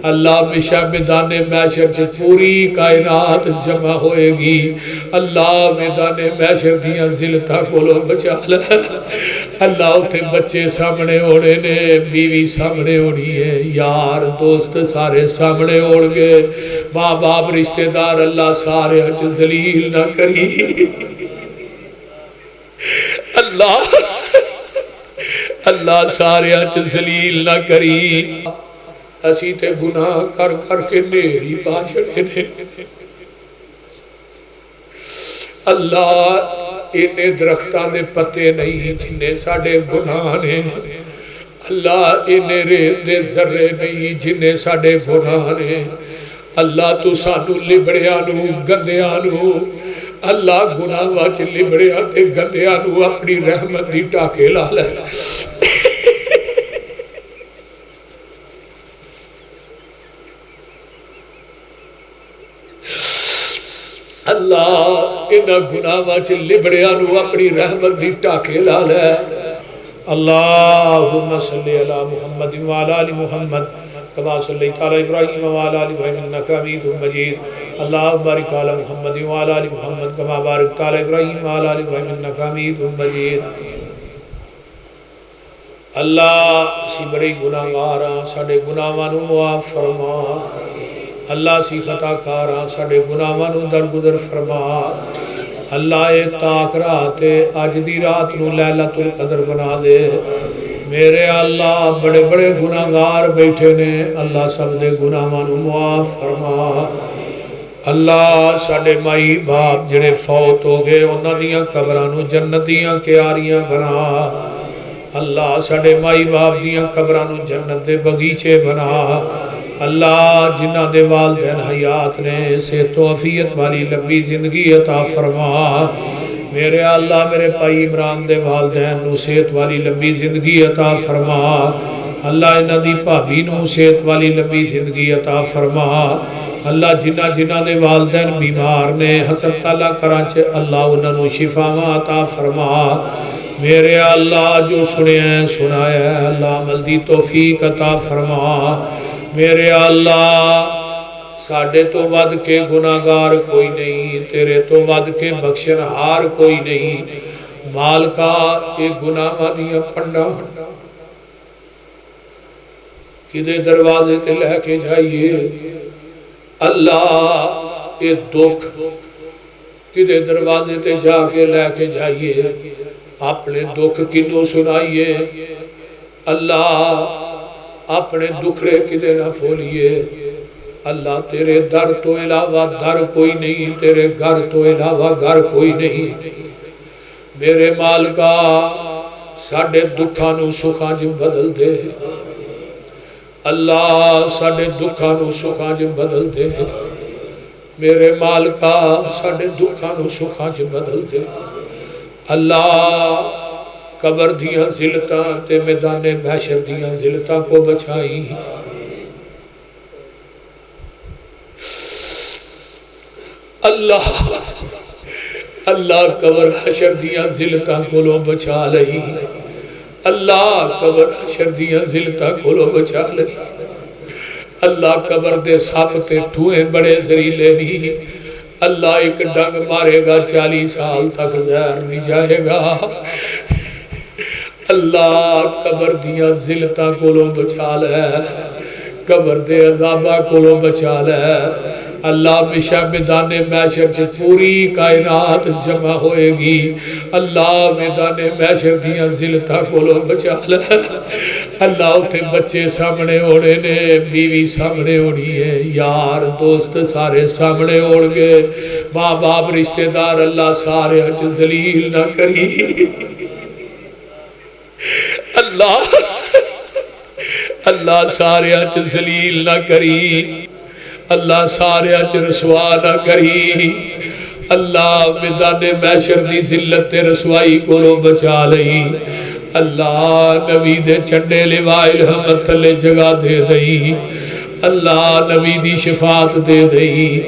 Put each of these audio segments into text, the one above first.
اللہ بشا میدان محشر سے پوری کائنات جمع ہوئے گی. اللہ میدان محشر دیاں ذلتاں کولوں بچا لے. اللہ اتھے بچے سامنے ہونے نے، بیوی سامنے ہونی ہے، یار دوست سارے سامنے ہوڑ گے، ماں باپ رشتہ دار اللہ سارے اچ ذلیل نہ کری. اللہ سارے اچ ذلیل نہ کری. اسی تے گناہ کر کر کے نیری پا چھڑے نے. اللہ انہیں درختان دے پتے نہیں جنہیں ساڑے گناہ نے. اللہ انہیں ریت دے ذرے نہیں جنہیں ساڑے گناہ نے. اللہ تو سانو لبڑیانو گندیانو، اللہ گناہ واچ لبڑیان دے گندیانو اپنی رحمت دی ٹاکے لا لے. اللہ انہا گناہاں چ لبڑیانو اپنی رحمت دی ٹاکے لا لے. اللہم صلی علی محمد وعلی آل محمد کما صلیت علی ابراہیم وعلی آل ابراہیم انکا حمید مجید. اللہم بارک علی محمد وعلی آل محمد کما بارکت علی ابراہیم وعلی آل ابراہیم انکا حمید مجید. اللہ اسی بڑی گناہگار ہاں، ساڈے گناہاں نو معاف فرما. اللہ سی خطا کاراں، ساڑے گناہاں نو درگزر فرما. اللہ اے تاک رات اج دی رات نو لیلۃ القدر بنا دے. میرے اللہ بڑے بڑے گناہگار بیٹھے نے، اللہ سب دے گناہاں نو معاف فرما. اللہ ساڑے مائی باپ جڑے فوت ہو گئے انہاں دیاں قبراں نو جنت دیاں کیاریاں بنا. اللہ ساڑے مائی باپ دیاں قبراں نو جنت دے بغیچے بنا. اللہ جنہ دے والدین حیات نے صحت و عافیت والی لمبی زندگی عطا فرما. میرے اللہ میرے بھائی عمران دے والدین نو صحت والی لمبی زندگی عطا فرما. اللہ انہ دی بھابی نو صحت والی لمبی زندگی عطا فرما. اللہ جنہ جنہ دے والدین بیمار نے ہسپتالاں کراچے اللہ انہاں نو شفاواں عطا فرما. میرے اللہ جو سنے ہیں سنایا ہے اللہ عمل دی توفیق عطا فرما. میرے اللہ ساڑھے تو ود کے گناہگار کوئی نہیں، تیرے تو ود کے بخشنہار کوئی نہیں. مالکا ایک گناہ دیا پنڈا کدے دروازے تے لے کے جائیے. اللہ اے دکھ کدے دروازے تے جا کے لے کے جائیے. اپنے دکھ کنوں سنائیے. اللہ اپنے دکھڑے کدے نہ پھولیے. اللہ تیرے در تو علاوہ در کوئی نہیں، تیرے گھر تو علاوہ گھر کوئی نہیں. میرے مالکا ساڑھے دکھانو سکھانج بدل دے. اللہ ساڑھے دکھانو سکھانج بدل دے. میرے مالکا ساڑھے دکھانو سکھانج بدل دے. اللہ قبر دیاں ذلتاں تے میدان محشر دیاں ذلتاں کو بچائی. اللہ اللہ قبر حشر دیاں ذلتاں کو لو بچا لئی. اللہ قبر حشر دیاں ذلتاں کو لو بچا لئی. اللہ قبر دے ساپ تے ٹھوئے بڑے زریلے نہیں. اللہ ایک ڈنگ مارے گا 40 سال تک زہر نہیں جائے گا. اللہ قبر دیاں ذلتاں کولوں بچا لے، قبر دے عذابہ کولوں بچا لے. اللہ بشا میدان محشر سے پوری کائنات جمع ہوئے گی. اللہ میدان محشر دیاں ذلتاں کولوں بچا لے. اللہ اتھے بچے سامنے ہونے نے، بیوی سامنے ہونی ہے، یار دوست سارے سامنے ہوڑ گے، ماں باپ رشتہ دار اللہ سارے اچ ذلیل نہ کری. اللہ سارے اچ ذلیل نہ کری. اللہ سارے اچ رسوا نہ کری. اللہ میدان محشر دی ذلت رسوائی کو لو بچا لئی. اللہ نبی دے چنڈے لوائے الحمد تلے جگہ دے دئی. اللہ نبی دی شفاعت دے دئی.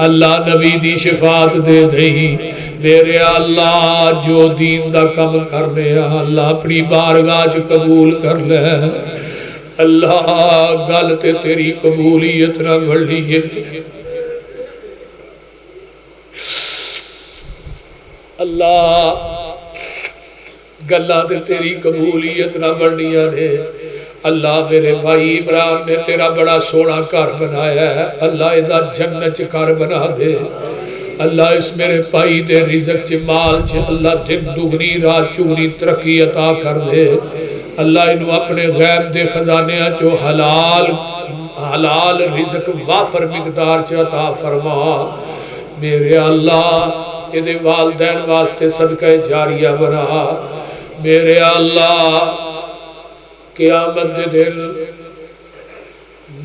اللہ نبی دی شفاعت دے دئی. میرے اللہ جو دین دا کم کرنے اللہ اپنی بارگاہ قبول کر لے. اللہ گل تے تیری قبولیت نہ بڑھی ہے اللہ گلاں تے تیری قبولیت نہ بڑھنیاں نے اللہ میرے بھائی عمران نے تیرا بڑا سونا گھر بنایا ہے اللہ ادا جنت گھر بنا دے اللہ اس میرے بھائی دے رزق چ مال چ اللہ دن دگنی رات چگنی ترقی عطا کر دے اللہ انہوں اپنے غیب دے خزانیاں چو حلال رزق وافر مقدار چ عطا فرما میرے اللہ یہ والدین واسطے صدقہ جاریہ بنا میرے اللہ قیامت دے دل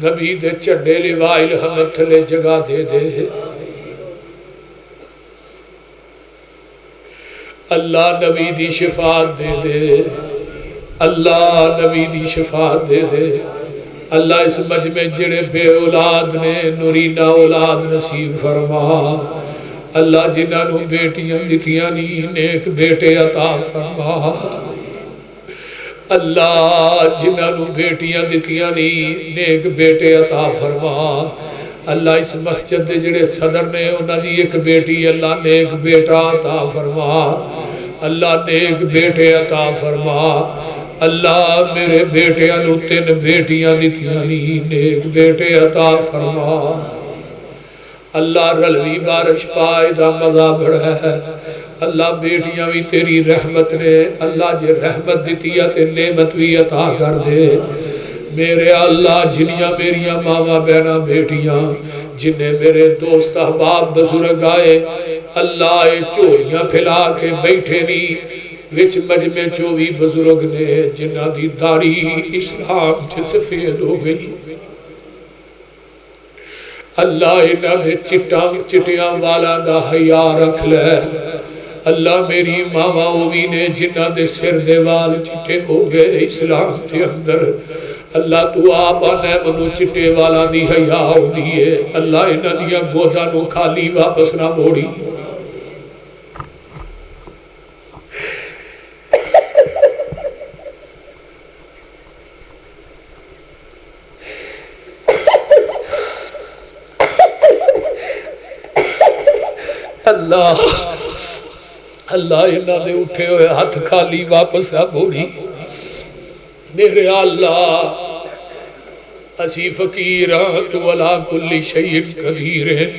نبی دے چڑے لوائل حمد تھلے جگہ دے دے اللہ نبی دی شفاعت دے دے اللہ نبی دی شفاعت دے دے اللہ اس مجمع جڑے بے اولاد نے نورینہ اولاد نصیب فرما اللہ جنہاں نو بیٹیاں دتیاں نہیں نیک بیٹے عطا فرما اللہ جنہاں نو بیٹیاں دتیاں نہیں نیک بیٹے عطا فرما اللہ اس مسجد دے جڑے صدر نے انہاں دی ایک بیٹی اللہ نیک بیٹا عطا فرما اللہ نیک بیٹے عطا فرما اللہ میرے بیٹیاں نو 3 بیٹیاں دتیاں نہیں نیک بیٹے عطا فرما اللہ رلوی بارش پائے دا مزہ بڑھا ہے اللہ بیٹیاں بھی تیری رحمت نے اللہ جے رحمت دیتیا تے نعمت بھی عطا کر دے میرے اللہ جنیاں میریاں ماما بہنا بیٹیاں جنہیں میرے دوست احباب بزرگ آئے اللہ چوریاں پھیلا کے بیٹھے نہیں وچ مجمع چووی بزرگ نے جنہ دی داڑھی اسلام سے سفید ہو گئی اللہ انہاں دے چٹیاں والا دا حیاء رکھ لے اللہ میری ماما اوی نے جنہ دے سر دے وال چٹے ہو گئے اسلام دے اندر اللہ تو آپ آنے منو چٹے والا دی حیاء ہو دیئے اللہ انہاں دیا گودا نو خالی واپس نہ موڑی اللہ اللہ انہاں دے اٹھے ہوئے ہاتھ خالی واپس نہ موڑی میرے اللہ اسی فقیران تو علا کل شیء قدیر ہے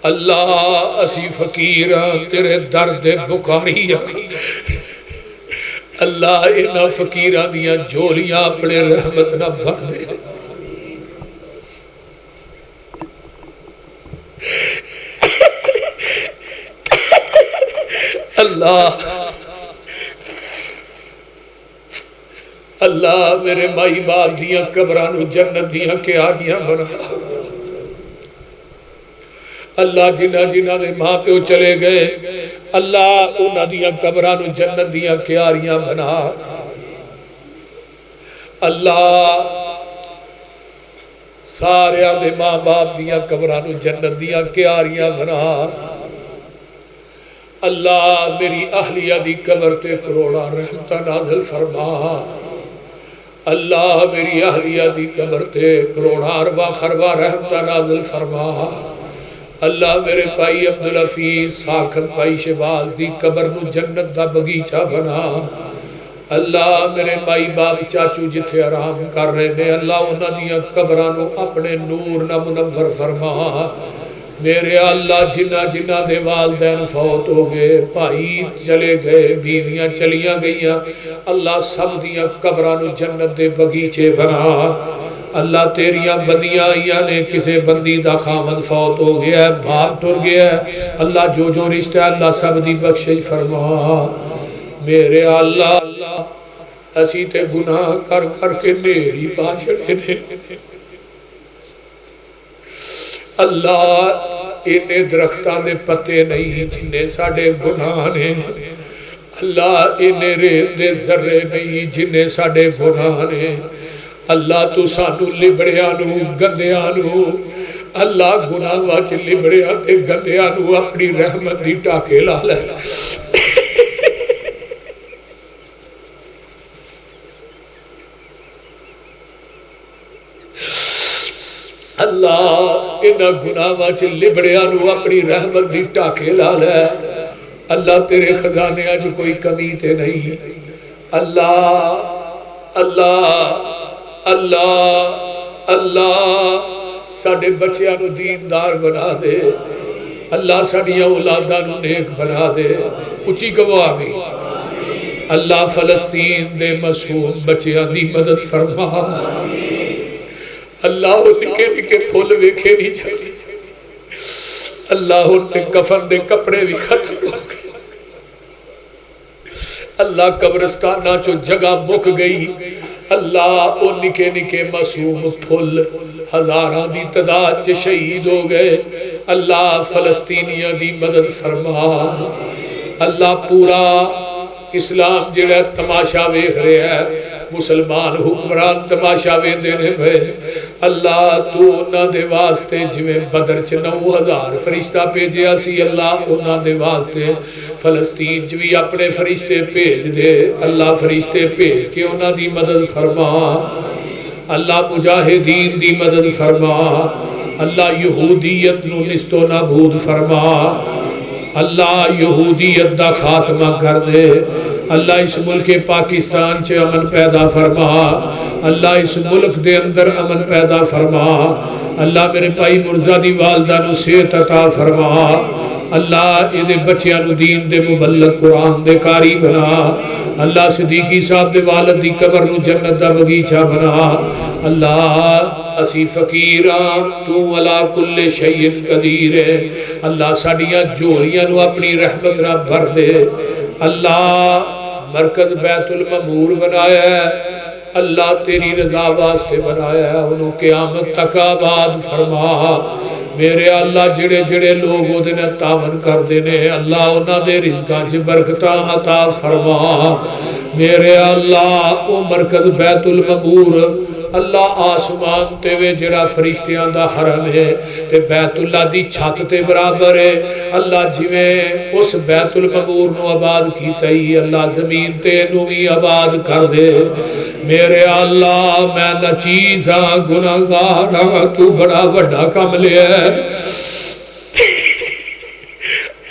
اللہ اسی فقیران تیرے درد بکاریاں اللہ انہاں فقیران دیاں جولیاں اپنے رحمت نہ بھر دے اللہ اللہ میرے مائی باپ دیاں قبرانو جنت دیاں کیاریاں بنا اللہ جنہ جنہ دے ماں پہ چلے گئے اللہ انہ دیاں قبرانو جنت دیاں کیاریاں بنا اللہ سارے دے ماں باپ دیاں قبرانو جنت دیاں کیاریاں بنا اللہ میری اہلیہ دی قبر تے کروڑا رحمتہ نازل فرما اللہ میری اہلیہ دی قبر تے کروڑا اربا خربا رحمتہ نازل فرما اللہ میرے پائی عبدالحفیظ ساکھت پائی شباز دی قبر نو جنت دا بگیچہ بنا اللہ میرے مائی باپ چاچو جتھے آرام کر رہے نے اللہ انہ دیا قبرانو اپنے نور نہ منور فرما میرے اللہ جنہ جنہ دے والدین فوت ہو گئے بھائی چلے گئے بیویاں چلیاں گئیاں اللہ سب دیاں قبرانو جنت دے بگیچے بنا اللہ تیریاں بندیاں آئیاں نے کسے بندی دا خامد فوت ہو گیا ہے بھار ٹر گیا ہے اللہ جو جو رشتہ اللہ سب دی بخشش فرما میرے اللہ اسی تے گناہ کر کر کے نیری پاشڑے نے اللہ انہیں درختان دے پتے نہیں جنہیں ساڑے گناہ نے اللہ انہیں ریت دے ذرے نہیں جنہیں ساڑے گناہ نے اللہ تو سانو لبڑیانو گندیانو اللہ گناہ واچ لبڑیان دے گندیانو اپنی رحمت دی ٹاکے لا لے اللہ انہاں گناہاں چ لبڑیاں نو اپنی رحمت دی ٹاکے لا لے اللہ تیرے خزانے اج کوئی کمی تے نہیں اللہ اللہ اللہ اللہ ساڈے بچیاں نو دیندار بنا دے اللہ ساڈیاں اولاداں نو نیک بنا دے اچھی کہو آمین اللہ فلسطین دے معصوم بچیاں دی مدد فرما اللہ نکے نکے پھول ویکھے نہیں جاتے اللہ نے کفن دے کپڑے بھی ختم ہو گئے اللہ قبرستانہ چو جگہ مک گئی اللہ او نکے نکے معصوم پھول ہزاراں دی تعداد چ شہید ہو گئے اللہ فلسطینیاں دی مدد فرما اللہ پورا اسلام جڑا تماشا ویکھ رہا ہے مسلمان حکمران تماشا ویندے پے اللہ تو انہاں دے واسطے جویں بدر چ 9000 فرشتہ بھیجیا سی اللہ انہاں دے واسطے فلسطین چ بھی اپنے فرشتے بھیج دے اللہ فرشتے بھیج کے انہاں دی مدد فرما اللہ مجاہدین دی مدد فرما اللہ یہودیت نو نست و نابود فرما اللہ یہودیت دا خاتمہ کر دے اللہ اس ملک پاکستان سے امن پیدا فرما اللہ اس ملک دے اندر امن پیدا فرما اللہ میرے بھائی مرزا دی والدہ نو صحت عطا فرما اللہ یہ بچیاں نو دین دے مبلغ قرآن دے قاری بنا اللہ صدیقی صاحب دے والد دی قبر نو جنت دا بغیچہ بنا اللہ اسی فقیران تو علا کل شیء قدیر اللہ ساڈیاں جوڑیاں نو اپنی رحمت نہ بھر دے اللہ مرکز بیت المعمور بنایا ہے اللہ تیری رضا واسطے بنایا ہے انہوں قیامت تک آباد فرما میرے اللہ جڑے جڑے لوگ وہ دن تعاون کر دینے اللہ انہاں دے رزقاں چ برکتاں عطا فرما میرے اللہ او مرکز بیت المعمور اللہ آسمان تے وے جڑا فرشتیاں دا حرم ہے تے بیت اللہ دی چھت تے برابر ہے اللہ جویں اس بیت المعمور نو آباد کیتا ہی اللہ زمین تے نو بھی آباد کر دے میرے اللہ میں نہ چیزاں گناہگاراں تو بڑا وڈا کم لیا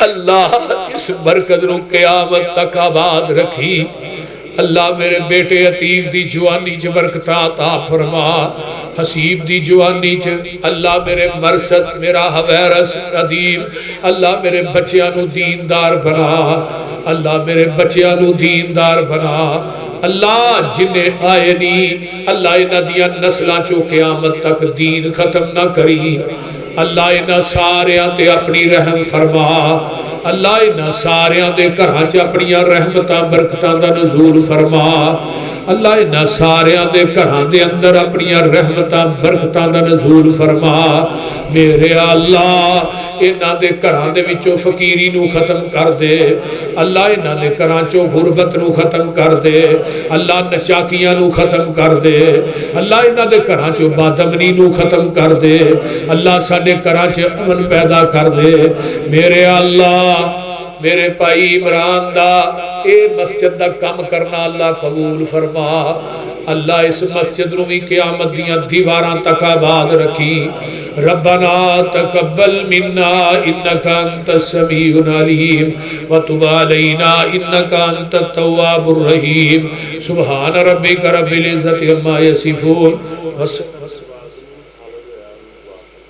اللہ اس مرکز نو قیامت تک آباد رکھی اللہ میرے بیٹے عتیق دی جوانی چ برکتاں عطا فرما حسیب دی جوانی چ اللہ میرے مرسد میرا حویرس ادیب اللہ میرے بچیاں نو دیندار بنا اللہ میرے بچیاں نو دیندار بنا اللہ جنہیں آئے نہیں اللہ انہاں دیاں نسلاں چو قیامت تک دین ختم نہ کری اللہ انہاں ساریاں تے اپنی رحم فرما اللہ انہاں ساریاں دے گھراں چ اپنیاں رحمتاں برکتاں دا نزول فرما اللہ انہاں ساریاں دے گھراں دے اندر اپنیاں رحمتاں برکتاں دا نزول فرما میرے اللہ انہاں دے گھراں دے وچوں فقیری نو ختم کر دے اللہ انہاں دے گھراں چوں غربت نو ختم کر دے اللہ نچاکیاں نو ختم کر دے اللہ انہاں دے گھراں چوں بادمنی نو ختم کر دے اللہ ساڈے گھراں چ امن پیدا کر دے میرے اللہ میرے بھائی عمران دا اے مسجد دا کم کرنا اللہ قبول فرما اللہ اس مسجد نو بھی قیامت دیاں دیواراں تک آباد رکھی ربنا تقبل منا انک انت السمیع العلیم وتب علینا انک انت التواب الرحیم سبحان ربک رب العزت عما یصفون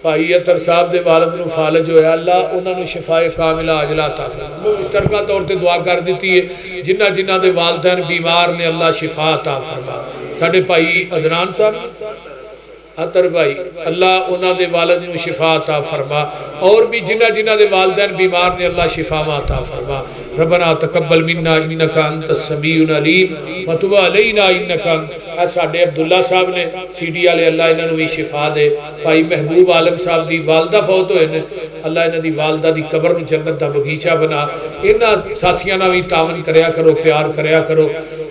بھائی اتر صاحب دے والد نو فالج ہویا اللہ انہاں نو شفاء کاملہ عاجلہ عطا فرما مشترکہ طور تے دعا کر دیتی ہے جنہ جنہ دے والدین بیمار نے اللہ شفاء عطا فرما ساڈے بھائی عدنان صاحب اتر بھائی اللہ انہاں دے والد نو شفاء عطا فرما اور بھی جنہ جنہ دے والدین بیمار نے اللہ شفاء عطا فرما ربنا تقبل منا انک انت السمیع العلیم وتب علینا انک ساڈے عبداللہ صاحب نے سی ڈی والے اللہ انہاں نو بھی شفا دے بھائی محبوب عالم صاحب دی والدہ فوت ہوئے نے اللہ انہاں دی والدہ دی قبر نو جنت دا بغیچہ بنا انہاں ساتھیاں نال بھی تعاون کریا کرو پیار کریا کرو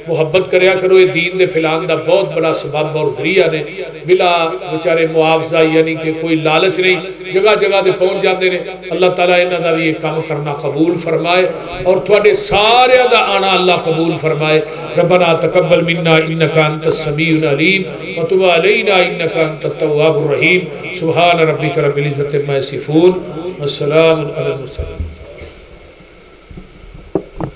محبت کریا کرو، یہ دین دے پھیلان دا بہت بڑا سبب اور ذریعہ نے، بلا بچارے معاوضہ یعنی کہ کوئی لالچ نہیں، جگہ جگہ دے پہنچ جاندے نے۔ اللہ تعالیٰ انہاں دا بھی یہ کام کرنا قبول فرمائے اور تھوڑے سارے دا آنا اللہ قبول فرمائے۔ ربنا تقبل منا انکا انت السمیع العلیم وتب علینا انکا انت التواب الرحیم۔ سبحان ربک رب العزت عما یصفون والسلام علی المرسلین۔